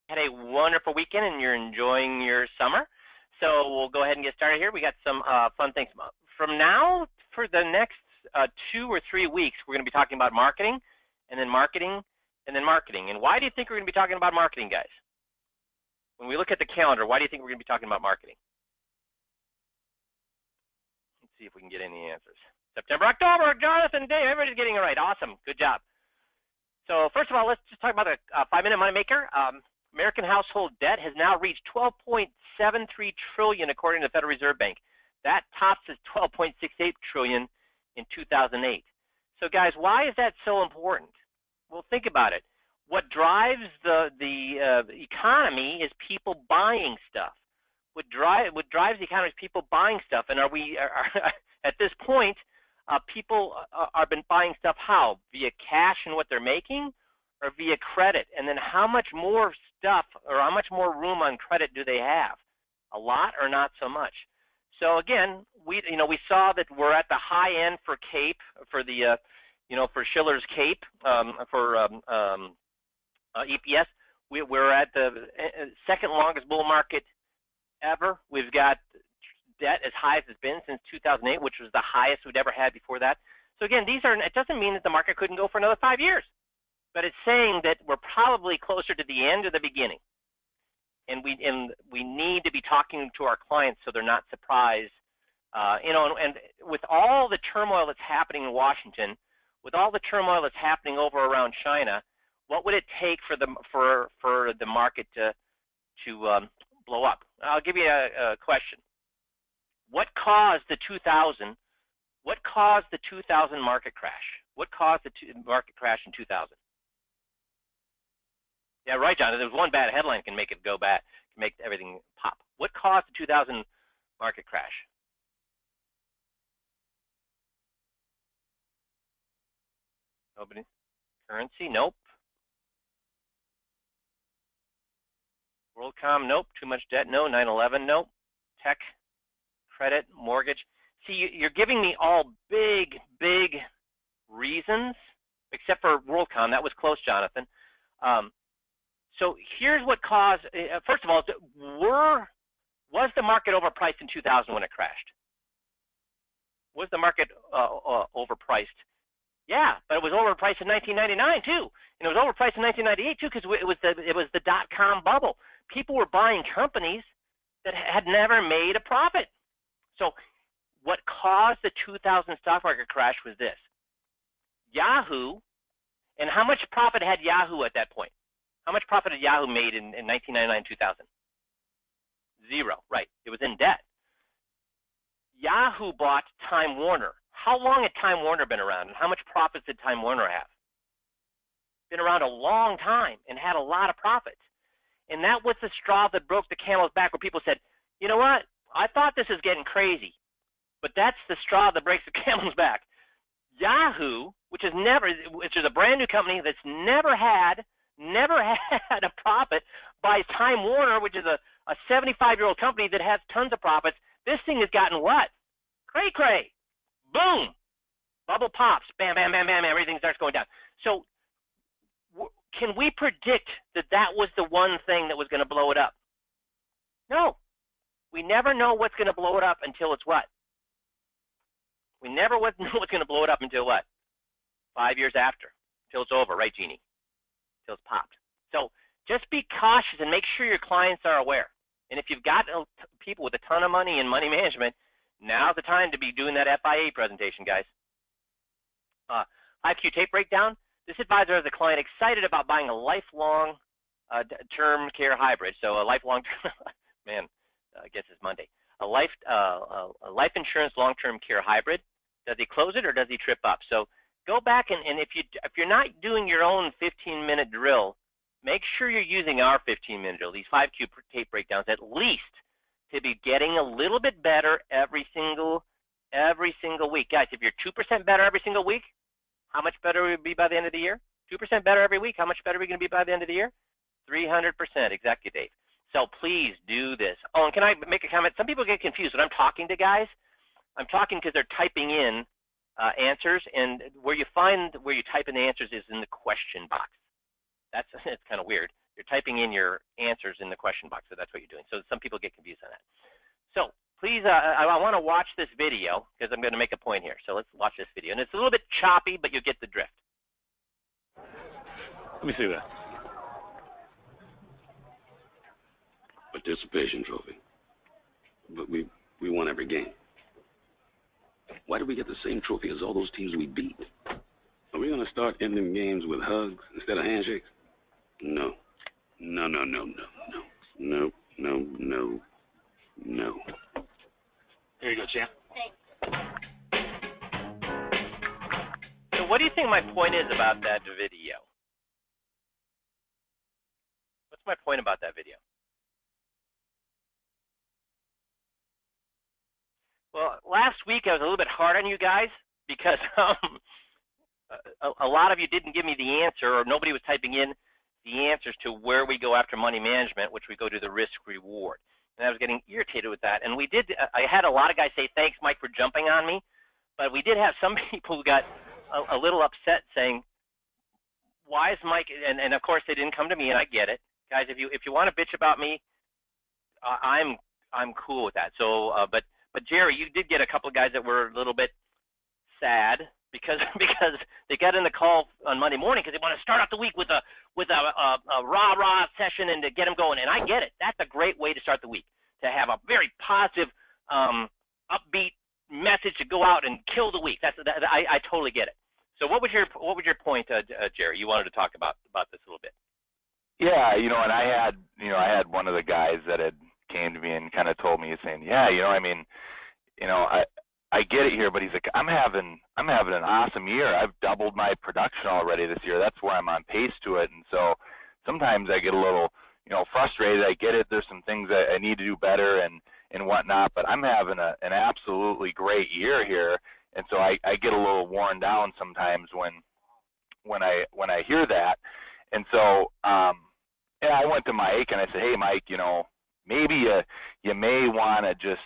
had a wonderful weekend and you're enjoying your summer. So we'll go ahead and get started here. We got some fun things. From now for the next 2 or 3 weeks, we're going to be talking about marketing, and then marketing, and then marketing. And why do you think we're going to be talking about marketing, guys? When we look at the calendar, why do you think we're going to be talking about marketing? Let's see if we can get any answers. September, October, Jonathan, Dave, everybody's getting it right. Awesome, good job. So first of all, let's just talk about the 5-minute moneymaker. American household debt has now reached $12.73 trillion according to the Federal Reserve Bank. That tops its $12.68 trillion in 2008. So guys, why is that so important? Well, think about it. What drives the economy is people buying stuff. What drives the economy is people buying stuff. And at this point, people are been buying stuff how? Via cash and what they're making, or via credit? And then how much more stuff or how much more room on credit do they have? A lot or not so much? So again, we saw that we're at the high end for CAPE, for the for Shiller's CAPE, for EPS. We're at the second longest bull market ever. We've got debt as high as it's been since 2008, which was the highest we'd ever had before that. So again, it doesn't mean that the market couldn't go for another 5 years, but it's saying that we're probably closer to the end or the beginning. And we need to be talking to our clients so they're not surprised. And with all the turmoil that's happening in Washington, with all the turmoil that's happening over around China, what would it take for the market to blow up? I'll give you a question. What caused the 2000 market crash? What caused the market crash in 2000? Yeah, right, John. There was one bad headline can make it go bad, can make everything pop. What caused the 2000 market crash? Nobody? Currency? Nope. WorldCom? Nope. Too much debt? No. 9/11? Nope. Tech? Credit? Mortgage? See, you're giving me all big reasons, except for WorldCom. That was close, Jonathan. So here's what caused, first of all, was the market overpriced in 2000 when it crashed? Was the market overpriced? Yeah, but it was overpriced in 1999 too, and it was overpriced in 1998 too, because it was the dot-com bubble. People were buying companies that had never made a profit. So what caused the 2000 stock market crash was this. Yahoo, and how much profit had Yahoo at that point? How much profit had Yahoo made in 1999, 2000? Zero, right. It was in debt. Yahoo bought Time Warner. How long had Time Warner been around, and how much profits did Time Warner have? Been around a long time and had a lot of profits. And that was the straw that broke the camel's back, where people said, you know what, I thought this was getting crazy, but that's the straw that breaks the camel's back. Yahoo, which is a brand new company that's never had a profit, buys Time Warner, which is a 75-year-old company that has tons of profits. This thing has gotten what? Cray-cray. Boom. Bubble pops. Bam, bam, bam, bam, everything starts going down. So can we predict that was the one thing that was going to blow it up? No. We never know what's going to blow it up until it's what? We never know what's going to blow it up until what? 5 years after. Until it's over, right, Jeannie? Until it's popped. So just be cautious and make sure your clients are aware. And if you've got people with a ton of money in money management, now's the time to be doing that FIA presentation, guys. 5Q tape breakdown. This advisor has a client excited about buying a lifelong term care hybrid. So a lifelong, man, I guess it's Monday. A life insurance long-term care hybrid. Does he close it or does he trip up? So go back and if you're not doing your own 15-minute drill, make sure you're using our 15-minute drill. These 5Q tape breakdowns at least to be getting a little bit better every single week. Guys, if you're 2% better every single week, how much better will we be by the end of the year? 2% better every week, how much better are we going to be by the end of the year? 300%, exactly, Dave. So please do this. Oh, and can I make a comment? Some people get confused when I'm talking to guys. I'm talking because they're typing in answers, and where you type in the answers is in the question box. It's kind of weird. You're typing in your answers in the question box, so that's what you're doing. So some people get confused on that. So please, I want to watch this video because I'm going to make a point here. So let's watch this video. And it's a little bit choppy, but you'll get the drift. Let me see that. A Dissipation Trophy. But we won every game. Why did we get the same trophy as all those teams we beat? Are we going to start ending games with hugs instead of handshakes? No. No, no, no, no, no. No, no, no, no. Here you go, champ. So what do you think my point is about that video? What's my point about that video? Well, last week I was a little bit hard on you guys because a lot of you didn't give me the answer, or nobody was typing in the answers to where we go after money management, which we go to the risk reward. And I was getting irritated with that. And we did, I had a lot of guys say, thanks, Mike, for jumping on me. But we did have some people who got a little upset saying, why is Mike, and of course they didn't come to me, and I get it. Guys, if you want to bitch about me, I'm cool with that. So, but Jerry, you did get a couple of guys that were a little bit sad because they got in the call on Monday morning because they want to start out the week with a rah-rah session and to get them going. And I get it. That's a great way to start the week, to have a very positive, upbeat message to go out and kill the week. I totally get it. So what was your point, Jerry? You wanted to talk about this a little bit. Yeah, and I had one of the guys that had came to me and kind of told me, saying, yeah, I get it here, but he's like, I'm having an awesome year. I've doubled my production already this year. That's where I'm on pace to it. And so sometimes I get a little, frustrated. I get it. There's some things that I need to do better and whatnot, but I'm having an absolutely great year here. And so I get a little worn down sometimes when I hear that. And so I went to Mike and I said, hey, Mike, maybe you may want to just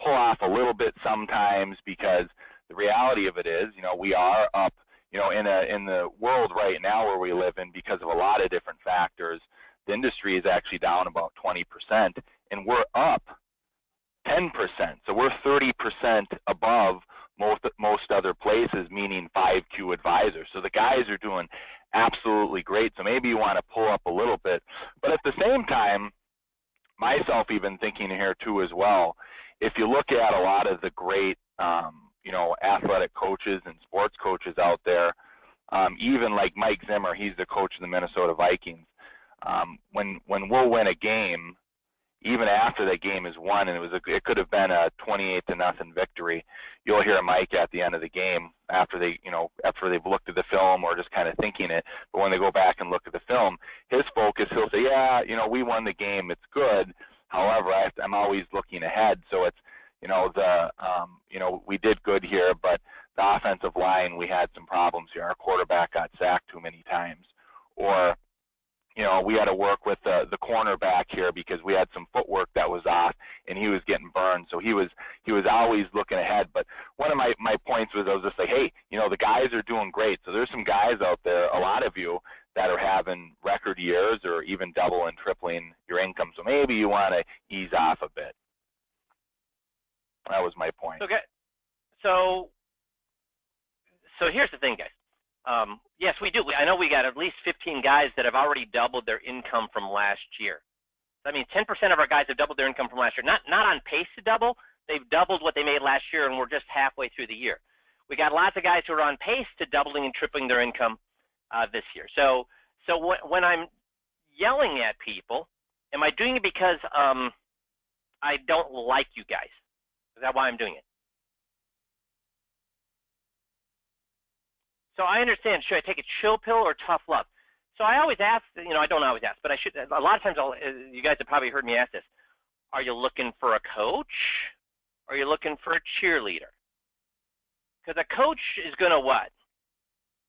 pull off a little bit sometimes, because the reality of it is, we are up, in the world right now where we live in, because of a lot of different factors. The industry is actually down about 20%, and we're up 10%. So we're 30% above most other places, meaning 5Q advisors. So the guys are doing absolutely great. So maybe you want to pull up a little bit. But at the same time, myself even thinking here too as well, if you look at a lot of the great, athletic coaches and sports coaches out there, even like Mike Zimmer, he's the coach of the Minnesota Vikings. When we'll win a game, even after that game is won, and it could have been a 28-0 victory, you'll hear Mike at the end of the game after they've looked at the film or just kind of thinking it. But when they go back and look at the film, his focus, he'll say, yeah, we won the game, it's good. However, I'm always looking ahead. So it's, we did good here, but the offensive line, we had some problems here. Our quarterback got sacked too many times, or we had to work with the cornerback here because we had some footwork that was off and he was getting burned. So he was always looking ahead. But one of my points was, I was just like, hey, the guys are doing great. So there's some guys out there, a lot of you, that are having record years or even double and tripling your income. So maybe you want to ease off a bit. That was my point. Okay. So here's the thing, guys. Yes, we do. I know we got at least 15 guys that have already doubled their income from last year. That means 10% of our guys have doubled their income from last year. Not on pace to double. They've doubled what they made last year, and we're just halfway through the year. We got lots of guys who are on pace to doubling and tripling their income this year. So when I'm yelling at people, am I doing it because I don't like you guys? Is that why I'm doing it? So I understand, should I take a chill pill or tough love? So I always ask, I don't always ask, but I should, a lot of times you guys have probably heard me ask this. Are you looking for a coach? Or are you looking for a cheerleader? Because a coach is going to what?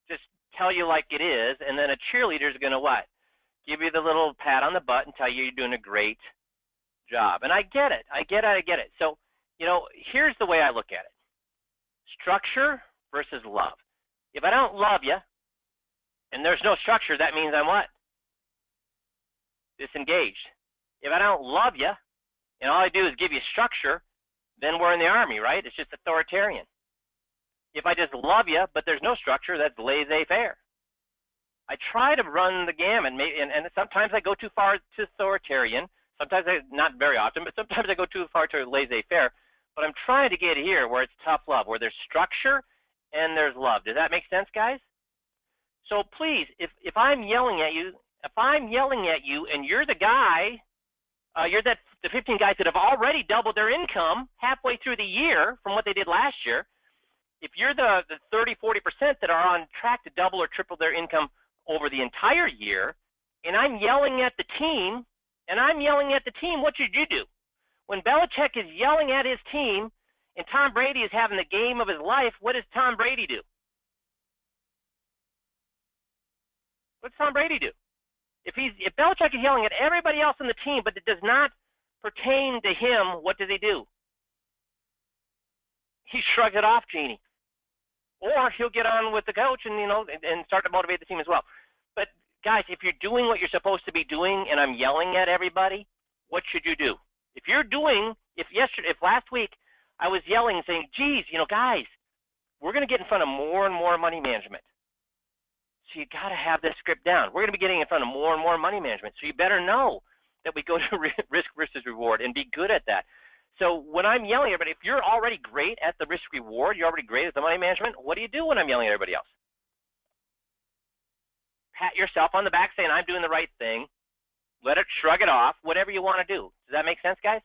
Just tell you like it is, and then a cheerleader is going to what? Give you the little pat on the butt and tell you you're doing a great job. And I get it. So, here's the way I look at it. Structure versus love. If I don't love you and there's no structure, that means I'm what? disengaged. If I don't love you, and all I do is give you structure, then we're in the Army, right? It's just authoritarian. If I just love you, but there's no structure, that's laissez-faire. I try to run the gamut, and sometimes I go too far to authoritarian. Sometimes not very often, but sometimes I go too far to laissez-faire. But I'm trying to get here where it's tough love, where there's structure and there's love. Does that make sense, guys? So please, if I'm yelling at you, and you're the guy, you're the 15 guys that have already doubled their income halfway through the year from what they did last year, if you're the 30, 40% that are on track to double or triple their income over the entire year, and I'm yelling at the team, what should you do? When Belichick is yelling at his team and Tom Brady is having the game of his life, what does Tom Brady do? What does Tom Brady do? If Belichick is yelling at everybody else on the team, but it does not pertain to him, what does he do? He shrugs it off, Jeannie. Or he'll get on with the coach and start to motivate the team as well. But guys, if you're doing what you're supposed to be doing, and I'm yelling at everybody, what should you do? If last week I was yelling and saying, geez, guys, we're going to get in front of more and more money management. So you got to have this script down. We're going to be getting in front of more and more money management. So you better know that we go to risk versus reward and be good at that. So when I'm yelling at everybody, if you're already great at the risk reward, you're already great at the money management, what do you do when I'm yelling at everybody else? Pat yourself on the back saying, I'm doing the right thing. Let it shrug it off, whatever you want to do. Does that make sense, guys?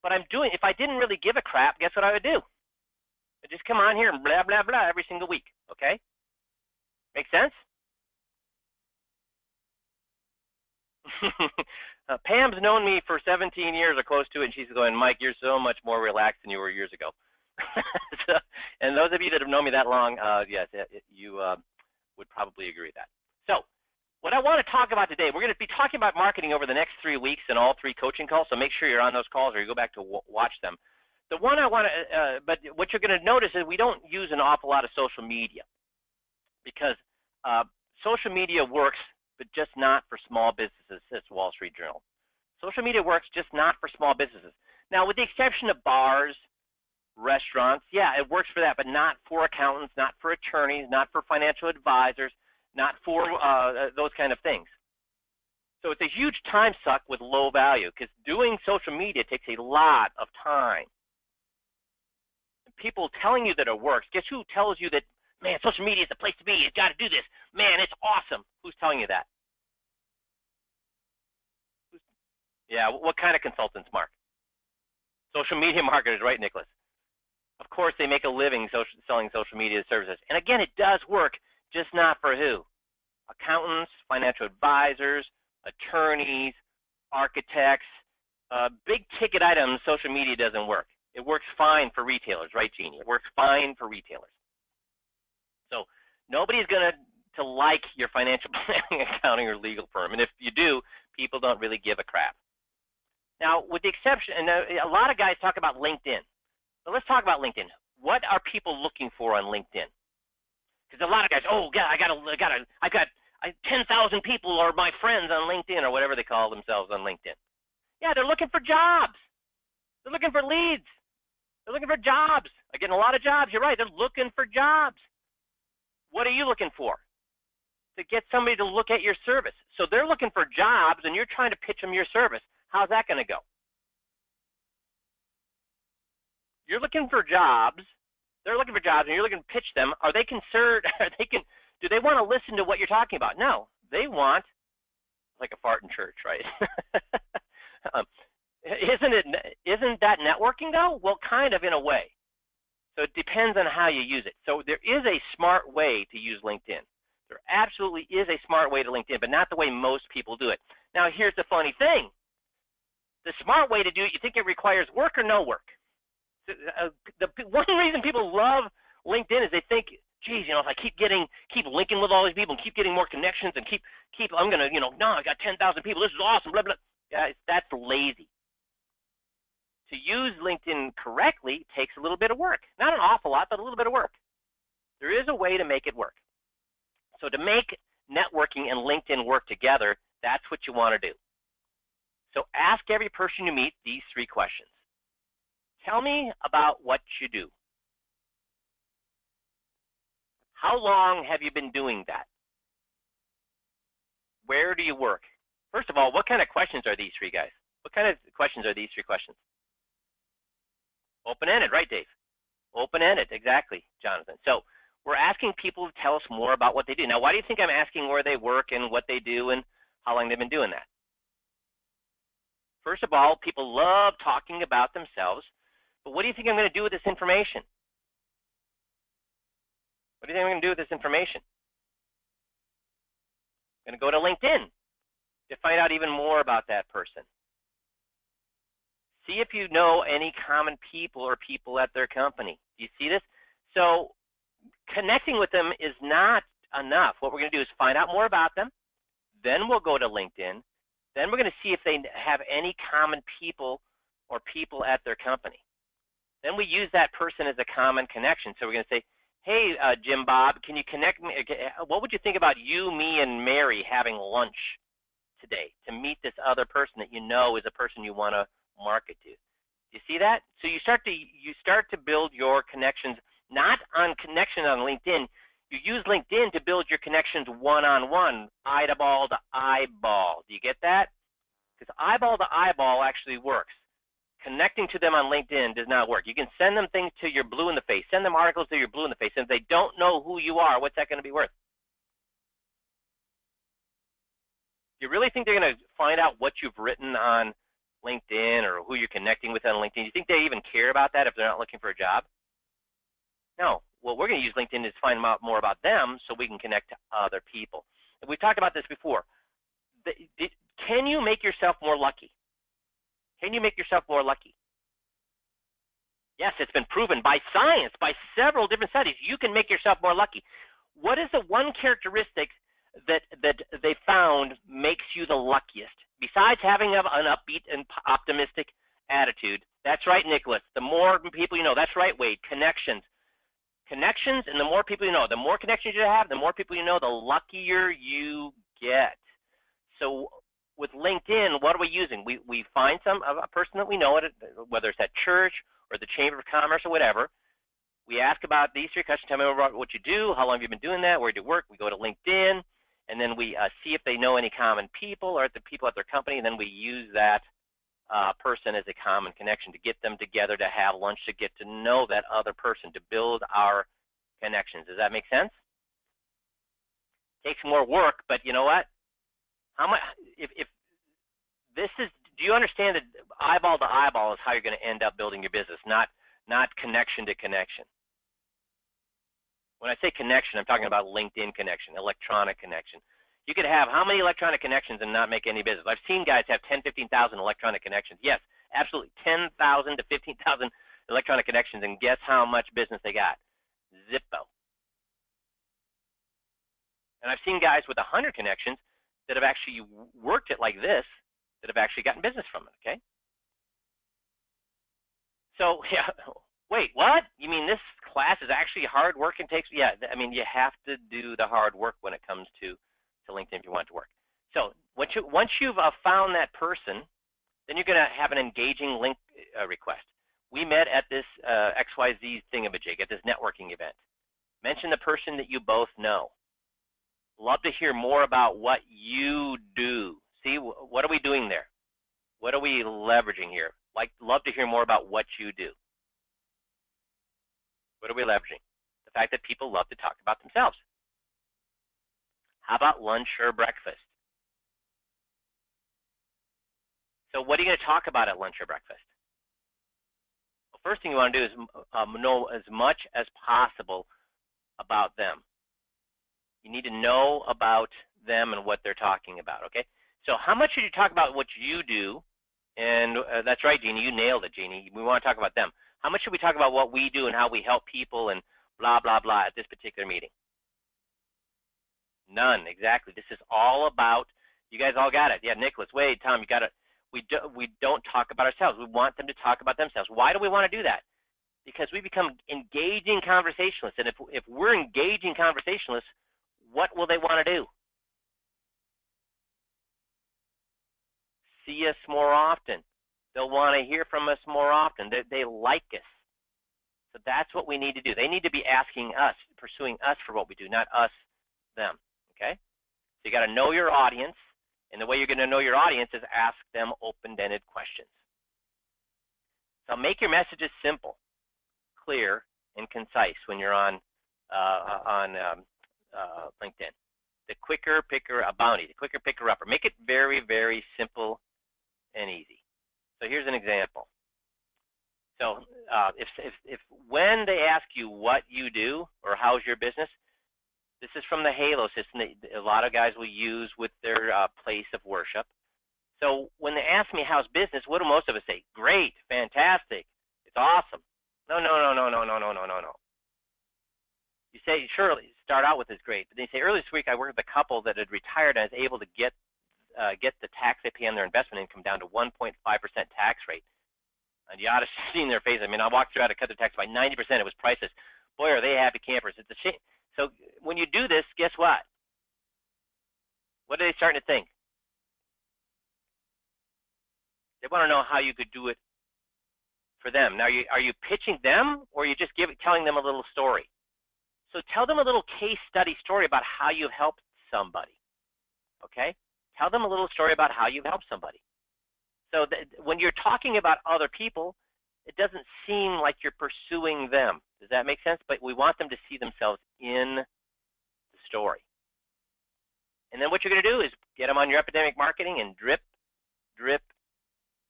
But if I didn't really give a crap, guess what I would do? I'd just come on here and blah, blah, blah every single week, okay? Make sense? Pam's known me for 17 years or close to it, and she's going, Mike, you're so much more relaxed than you were years ago. And those of you that have known me that long, yes, you would probably agree with that. So what I want to talk about today, we're going to be talking about marketing over the next 3 weeks in all 3 coaching calls, so make sure you're on those calls or you go back to watch them. The one I want to, but what you're going to notice is we don't use an awful lot of social media because social media works, but just not for small businesses, says Wall Street Journal. Social media works, just not for small businesses. Now, with the exception of bars, restaurants, yeah, it works for that, but not for accountants, not for attorneys, not for financial advisors, not for those kind of things. So it's a huge time suck with low value because doing social media takes a lot of time. And people telling you that it works, guess who tells you that, man, social media is the place to be, you've got to do this, man, it's awesome. Who's telling you that? Yeah, what kind of consultants, Mark? Social media marketers, right, Nicholas? Of course, they make a living selling social media services. And again, it does work, just not for who? Accountants, financial advisors, attorneys, architects, big ticket items, social media doesn't work. It works fine for retailers, right, Jeannie? It works fine for retailers. So nobody's going to like your financial planning, accounting, or legal firm. And if you do, people don't really give a crap. Now, with the exception, and a lot of guys talk about LinkedIn. So let's talk about LinkedIn. What are people looking for on LinkedIn? Because a lot of guys, oh, God, I've got 10,000 people are my friends on LinkedIn or whatever they call themselves on LinkedIn. Yeah, they're looking for jobs. They're looking for leads. They're looking for jobs. They're getting a lot of jobs. You're right. They're looking for jobs. What are you looking for? To get somebody to look at your service. So they're looking for jobs, and you're trying to pitch them your service. How's that going to go? You're looking for jobs. They're looking for jobs, and you're looking to pitch them. Are they concerned? Do they want to listen to what you're talking about? No. They want, like a fart in church, right? Isn't that networking, though? Well, kind of in a way. So it depends on how you use it. So there is a smart way to use LinkedIn. There absolutely is a smart way to LinkedIn, but not the way most people do it. Now, here's the funny thing. The smart way to do it, you think it requires work or no work? The one reason people love LinkedIn is they think, geez, if I keep linking with all these people and keep getting more connections and I'm going to, no, I got 10,000 people. This is awesome, blah, blah. Guys, that's lazy. To use LinkedIn correctly takes a little bit of work. Not an awful lot, but a little bit of work. There is a way to make it work. So to make networking and LinkedIn work together, that's what you want to do. So ask every person you meet these 3 questions. Tell me about what you do. How long have you been doing that? Where do you work? First of all, what kind of questions are these 3 guys? What kind of questions are these 3 questions? Open-ended, right, Dave? Open-ended, exactly, Jonathan. So we're asking people to tell us more about what they do. Now, why do you think I'm asking where they work and what they do and how long they've been doing that? First of all, people love talking about themselves, but what do you think I'm going to do with this information? What do you think I'm going to do with this information? I'm going to go to LinkedIn to find out even more about that person. See if you know any common people or people at their company. Do you see this? So connecting with them is not enough. What we're going to do is find out more about them. Then we'll go to LinkedIn. Then we're going to see if they have any common people or people at their company. Then we use that person as a common connection. So we're going to say, hey, Jim Bob, can you connect me? What would you think about you, me, and Mary having lunch today to meet this other person that you know is a person you want to market to? You see that? So you start to build your connections, not on connection on LinkedIn. You use LinkedIn to build your connections one-on-one, eyeball to eyeball. Do you get that? Because eyeball to eyeball actually works. Connecting to them on LinkedIn does not work. You can send them things to your blue in the face. Send them articles to your blue in the face. And if they don't know who you are, what's that going to be worth? Do you really think they're going to find out what you've written on LinkedIn or who you're connecting with on LinkedIn? Do you think they even care about that if they're not looking for a job? No. Well, we're going to use LinkedIn to find out more about them so we can connect to other people. And we've talked about this before. Can you make yourself more lucky? Can you make yourself more lucky? Yes, it's been proven by science, by several different studies. You can make yourself more lucky. What is the one characteristic that they found makes you the luckiest? Besides having an upbeat and optimistic attitude. That's right, Nicholas. The more people you know. That's right, Wade. Connections. Connections, and the more people you know. The more connections you have, the more people you know, the luckier you get. So with LinkedIn, what are we using? We find a person that we know, whether it's at church or the Chamber of Commerce or whatever. We ask about these 3 questions. Tell me about what you do. How long have you been doing that? Where do you work? We go to LinkedIn, and then we see if they know any common people or the people at their company, and then we use that person as a common connection to get them together to have lunch, to get to know that other person, to build our connections. Does that make sense? Takes more work, but you know what? How much? If this is, do you understand that eyeball to eyeball is how you're going to end up building your business, not connection to connection? When I say connection, I'm talking about LinkedIn connection, electronic connection. You could have how many electronic connections and not make any business? I've seen guys have 10, 15,000 electronic connections. Yes, absolutely, 10,000 to 15,000 electronic connections, and guess how much business they got? Zippo. And I've seen guys with 100 connections that have actually worked it like this, that have actually gotten business from it, okay? So, yeah, wait, what? You mean this class is actually hard work and takes, yeah, I mean, you have to do the hard work when it comes to LinkedIn if you want it to work. So once you've found that person, then you're going to have an engaging link request. We met at this XYZ thingamajig, at this networking event. Mention the person that you both know. Love to hear more about what you do. See, what are we doing there? What are we leveraging here? Love to hear more about what you do. What are we leveraging? The fact that people love to talk about themselves. How about lunch or breakfast? So what are you going to talk about at lunch or breakfast? Well, first thing you want to do is know as much as possible about them. You need to know about them and what they're talking about, okay? So how much should you talk about what you do? And that's right, Jeannie, you nailed it, Jeannie. We want to talk about them. How much should we talk about what we do and how we help people and blah, blah, blah at this particular meeting? None, exactly. This is all about, you guys all got it. Yeah, Nicholas, Wade, Tom, you got it. We don't talk about ourselves. We want them to talk about themselves. Why do we want to do that? Because we become engaging conversationalists. And if we're engaging conversationalists, what will they want to do? see us more often. They'll want to hear from us more often. They like us. So that's what we need to do. They need to be asking us, pursuing us for what we do, not us, them, okay? So you got to know your audience, and the way you're going to know your audience is ask them open-ended questions. So make your messages simple, clear, and concise when you're on LinkedIn. The quicker picker a bounty, the quicker picker upper. Make it very, very simple and easy. So here's an example. So if when they ask you what you do or how's your business, this is from the Halo system that a lot of guys will use with their place of worship. So when they ask me how's business, what do most of us say? Great, fantastic, it's awesome. No. You say, surely, start out with it's great. But they say, earlier this week I worked with a couple that had retired and was able to get the tax they pay on their investment income down to 1.5% tax rate. And you ought to have seen their face. I mean, I walked through, I had to cut their tax by 90%. It was priceless. Boy, are they happy campers. It's a shame. So when you do this, guess what? What are they starting to think? They want to know how you could do it for them. Now, are you pitching them, or are you just telling them a little story? So tell them a little case study story about how you've helped somebody, okay? Tell them a little story about how you've helped somebody. So when you're talking about other people, it doesn't seem like you're pursuing them. Does that make sense? But we want them to see themselves in the story. And then what you're going to do is get them on your epidemic marketing and drip, drip,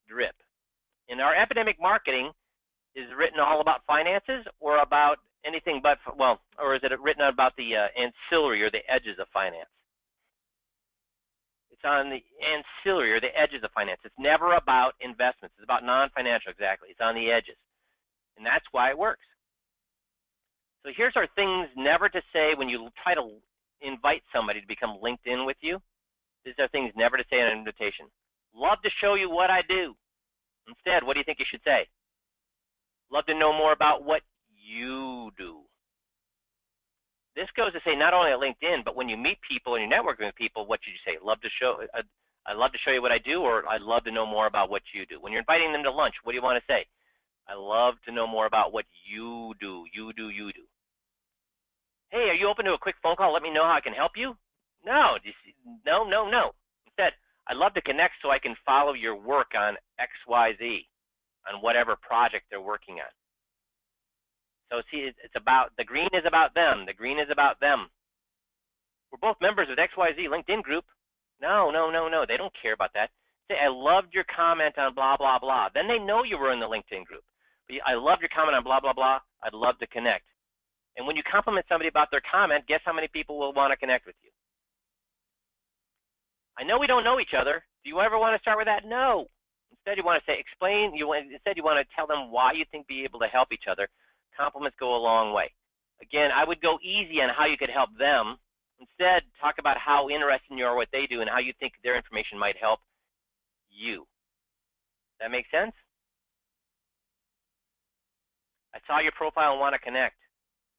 drip. In our epidemic marketing, is it written all about finances or about anything but, well, or is it written about the ancillary or the edges of finance? It's on the ancillary or the edges of finance. It's never about investments. It's about non-financial, exactly. It's on the edges. And that's why it works. So here's our things never to say when you try to invite somebody to become linked in with you. These are things never to say in an invitation. Love to show you what I do. Instead, what do you think you should say? Love to know more about what you do. This goes to say not only at LinkedIn, but when you meet people and you're networking with people, what should you say? I'd love to show you what I do, or I'd love to know more about what you do. When you're inviting them to lunch, what do you want to say? I love to know more about what you do. You do. Hey, are you open to a quick phone call? Let me know how I can help you. No. Instead, I'd love to connect so I can follow your work on XYZ, on whatever project they're working on. So see, it's about, the green is about them. The green is about them. We're both members of the XYZ LinkedIn group. No. They don't care about that. Say, I loved your comment on blah, blah, blah. Then they know you were in the LinkedIn group. But I loved your comment on blah, blah, blah. I'd love to connect. And when you compliment somebody about their comment, guess how many people will want to connect with you? I know we don't know each other. Do you ever want to start with that? No. Instead, you want to say, instead you want to tell them why you think be able to help each other. Compliments go a long way. Again, I would go easy on how you could help them. Instead, talk about how interested you are what they do and how you think their information might help you. That make sense? I saw your profile and want to connect.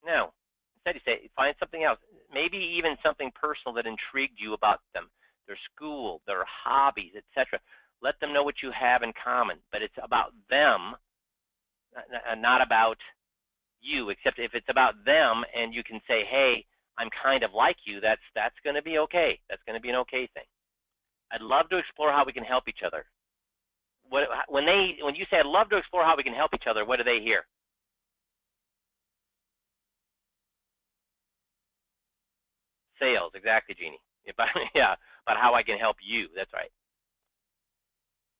No. Instead, you say, find something else. Maybe even something personal that intrigued you about them, their school, their hobbies, etc. Let them know what you have in common. But it's about them, not about you, except if it's about them and you can say, hey, I'm kind of like you, that's going to be okay. That's going to be an okay thing. I'd love to explore how we can help each other. When you say, I'd love to explore how we can help each other, what do they hear? Sales, exactly, Jeannie. About how I can help you. That's right.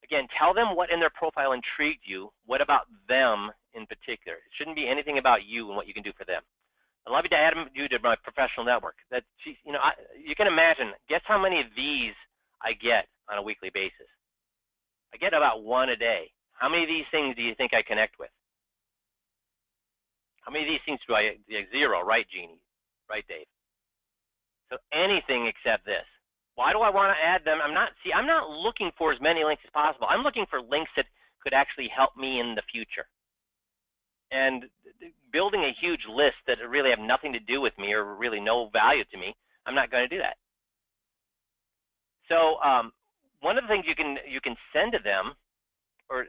Again, tell them what in their profile intrigued you. What about them in particular? It shouldn't be anything about you and what you can do for them. I'd love you to add you to my professional network. You can imagine. Guess how many of these I get on a weekly basis? I get about one a day. How many of these things do you think I connect with? How many of these things do I? Zero, right, Jeannie? Right, Dave? So anything except this. Why do I want to add them? I'm not looking for as many links as possible. I'm looking for links that could actually help me in the future. And building a huge list that really have nothing to do with me or really no value to me, I'm not going to do that. So one of the things you can send to them or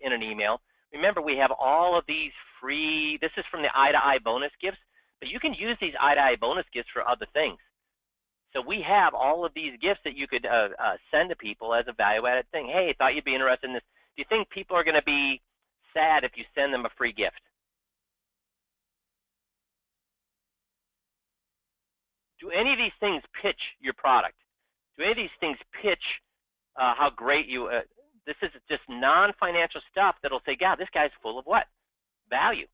in an email. Remember, we have all of these free. This is from the eye-to-eye bonus gifts, but you can use these eye-to-eye bonus gifts for other things. So we have all of these gifts that you could send to people as a value-added thing. Hey, thought you'd be interested in this. Do you think people are going to be sad if you send them a free gift? Do any of these things pitch your product? Do any of these things pitch how great you? This is just non-financial stuff that'll say, "God, this guy's full of what? Value."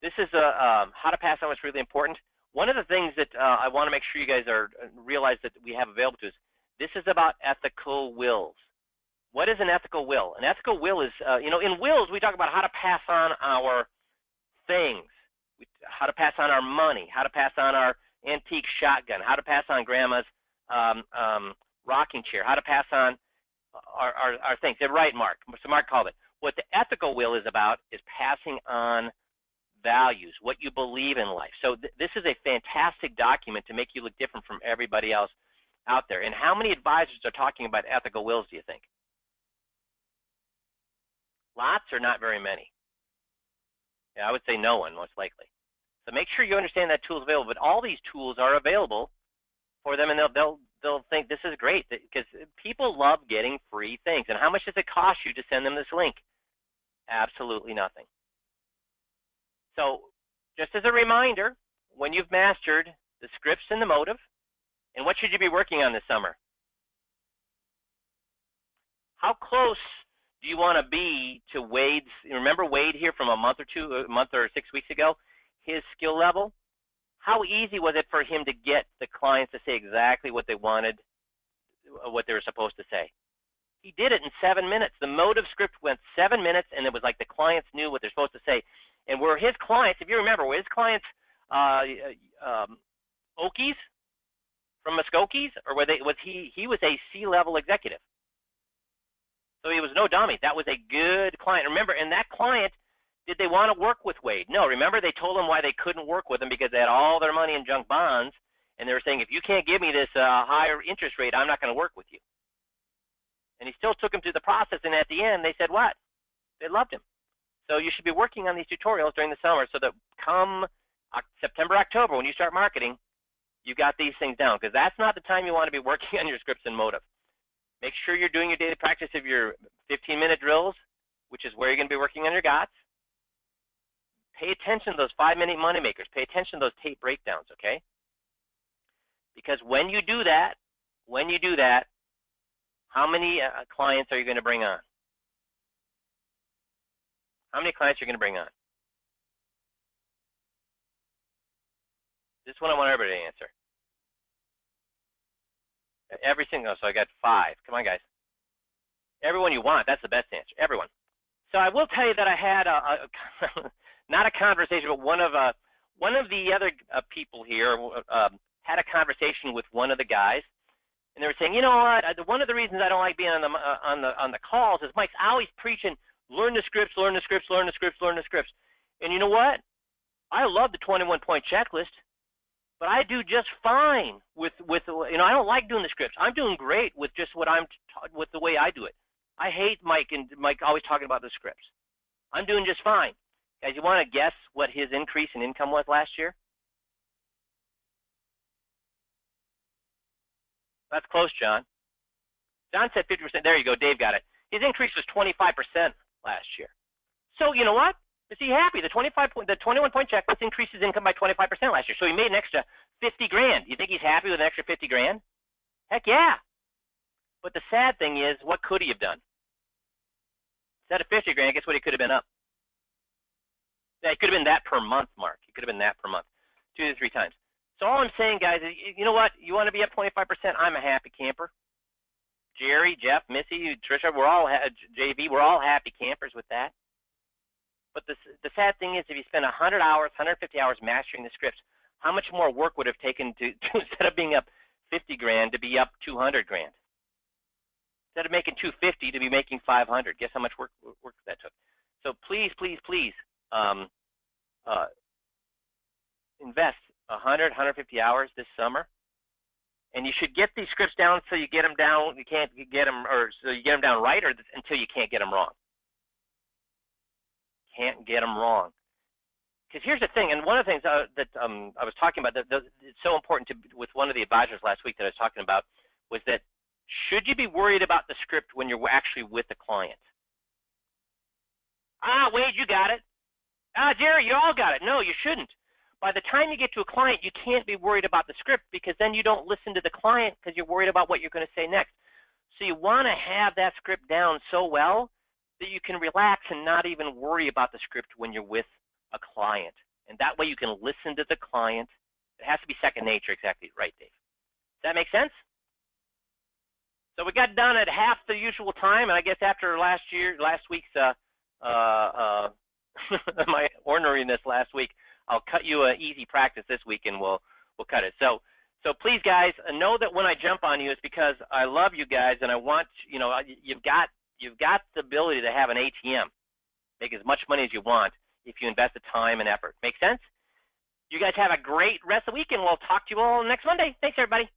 This is how to pass on what's really important. One of the things that I want to make sure you guys realize that we have available to us. This is about ethical wills. What is an ethical will? An ethical will is, in wills we talk about how to pass on our things, how to pass on our money, how to pass on our antique shotgun, how to pass on grandma's rocking chair, how to pass on our things. They're right, Mark. So Mark called it. What the ethical will is about is passing on values, what you believe in life. So this is a fantastic document to make you look different from everybody else out there. And how many advisors are talking about ethical wills, do you think? Lots or not very many? Yeah, I would say no one, most likely. So make sure you understand that tool is available. But all these tools are available for them, and they'll think this is great because people love getting free things. And how much does it cost you to send them this link? Absolutely nothing. So just as a reminder, when you've mastered the scripts and the motive, and what should you be working on this summer? How close do you want to be to Wade's? Remember Wade here from a month or 6 weeks ago? His skill level? How easy was it for him to get the clients to say exactly what they wanted, what they were supposed to say? He did it in 7 minutes. The motive script went 7 minutes, and it was like the clients knew what they're supposed to say. And were his clients, if you remember, were his clients Okies from Muskokies, or was he was a C-level executive? So he was no dummy. That was a good client. Remember, and that client, did they want to work with Wade? No. Remember, they told him why they couldn't work with him because they had all their money in junk bonds, and they were saying, if you can't give me this higher interest rate, I'm not going to work with you. And he still took him through the process, and at the end, they said what? They loved him. So you should be working on these tutorials during the summer so that come September, October, when you start marketing, you got these things down, because that's not the time you want to be working on your scripts and motive. Make sure you're doing your daily practice of your 15-minute drills, which is where you're going to be working on your GOTS. Pay attention to those 5-minute money makers. Pay attention to those tape breakdowns, okay? Because when you do that, how many clients are you going to bring on? How many clients are you going to bring on? This one I want everybody to answer. Every single, so I got 5. Come on, guys. Everyone you want, that's the best answer. Everyone. So I will tell you that I had not a conversation, but one of the other people here had a conversation with one of the guys, and they were saying, you know what? One of the reasons I don't like being on the calls is Mike's always preaching, learn the scripts, learn the scripts, learn the scripts, learn the scripts. And you know what? I love the 21-point checklist, but I do just fine with I don't like doing the scripts. I'm doing great with just with the way I do it. I hate Mike always talking about the scripts. I'm doing just fine. Guys, you want to guess what his increase in income was last year? That's close, John. John said 50%. There you go. Dave got it. His increase was 25% last year. So you know what? Is he happy? The 21-point checklist increased his income by 25% last year. So he made an extra 50 grand. You think he's happy with an extra 50 grand? Heck yeah. But the sad thing is, what could he have done? Instead of 50 grand, guess what he could have been up? Yeah, it could have been that per month, Mark. It could have been that per month, 2 to 3 times. So all I'm saying, guys, is, you know what? You want to be up 25%? I'm a happy camper. Jerry, Jeff, Missy, Tricia, JV, we're all happy campers with that. But the sad thing is, if you spend 100 hours, 150 hours mastering the scripts, how much more work would have taken to instead of being up 50 grand, to be up 200 grand? Instead of making 250 to be making 500. Guess how much work that took? So please, please, please invest 100, 150 hours this summer And you should get these scripts down so you get them down. You can't get them, or so you get them down right, or until you can't get them wrong. Can't get them wrong. Because here's the thing, and one of the things that I was talking about, that it's so important with one of the advisors last week that I was talking about, was that should you be worried about the script when you're actually with the client? Wade, you got it. Jerry, you all got it. No, you shouldn't. By the time you get to a client, you can't be worried about the script, because then you don't listen to the client because you're worried about what you're going to say next. So you want to have that script down so well that you can relax and not even worry about the script when you're with a client. And that way you can listen to the client. It has to be second nature. Exactly right, Dave. Does that make sense? So we got done at half the usual time, and I guess after last week's my orneriness last week, I'll cut you an easy practice this week, and we'll cut it. So please, guys, know that when I jump on you, it's because I love you guys, and I want, you've got the ability to have an ATM, make as much money as you want if you invest the time and effort. Make sense? You guys have a great rest of the week, and we'll talk to you all next Monday. Thanks, everybody.